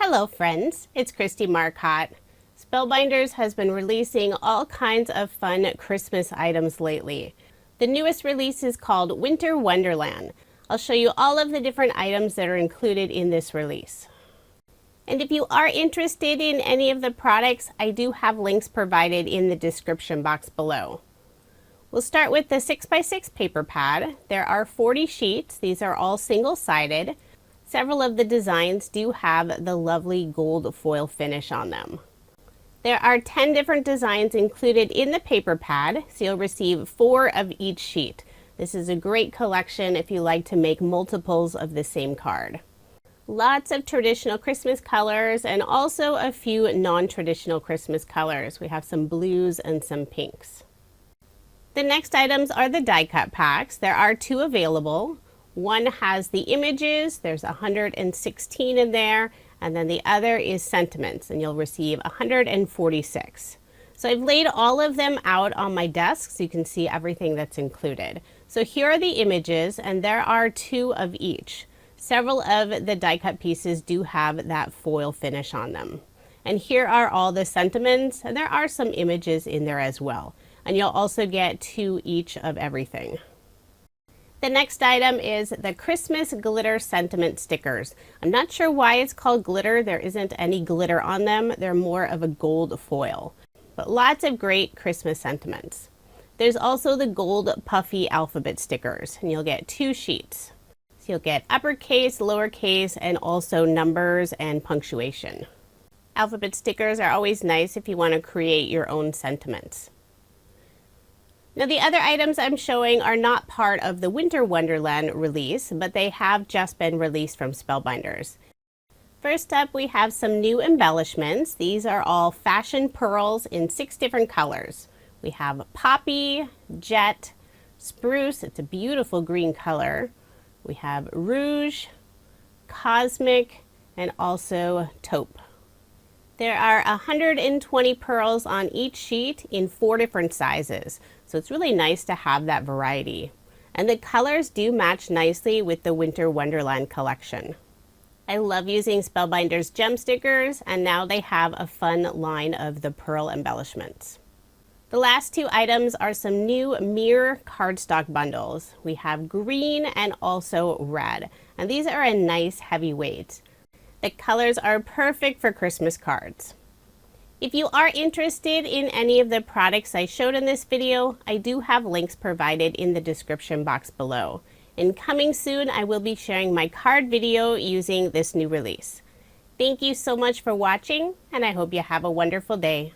Hello friends, it's Kristie Marcotte. Spellbinders has been releasing all kinds of fun Christmas items lately. The newest release is called Winter Wonderland. I'll show you all of the different items that are included in this release. And if you are interested in any of the products, I do have links provided in the description box below. We'll start with the 6x6 paper pad. There are 40 sheets. These are all single-sided. Several of the designs do have the lovely gold foil finish on them. There are 10 different designs included in the paper pad, so you'll receive 4 of each sheet. This is a great collection if you like to make multiples of the same card. Lots of traditional Christmas colors and also a few non-traditional Christmas colors. We have some blues and some pinks. The next items are the die cut packs. There are 2 available. One has the images, there's 116 in there, and then the other is sentiments, and you'll receive 146. So I've laid all of them out on my desk so you can see everything that's included. So here are the images, and there are 2 of each. Several of the die cut pieces do have that foil finish on them. And here are all the sentiments, and there are some images in there as well. And you'll also get 2 each of everything. The next item is the Christmas glitter sentiment stickers. I'm not sure why it's called glitter. There isn't any glitter on them. They're more of a gold foil, but lots of great Christmas sentiments. There's also the gold Puffy alphabet stickers, and you'll get 2 sheets. So you'll get uppercase, lowercase, and also numbers and punctuation. Alphabet stickers are always nice if you want to create your own sentiments. Now the other items I'm showing are not part of the Winter Wonderland release, but they have just been released from Spellbinders. First up, we have some new embellishments. These are all fashion pearls in 6 different colors. We have Poppy, Jet, Spruce, it's a beautiful green color. We have Rouge, Cosmic, and also Taupe. There are 120 pearls on each sheet in 4 different sizes, so it's really nice to have that variety. And the colors do match nicely with the Winter Wonderland collection. I love using Spellbinders gem stickers, and now they have a fun line of the pearl embellishments. The last 2 items are some new mirror cardstock bundles. We have green and also red, and these are a nice heavy weight. The colors are perfect for Christmas cards. If you are interested in any of the products I showed in this video, I do have links provided in the description box below. And coming soon, I will be sharing my card video using this new release. Thank you so much for watching, and I hope you have a wonderful day.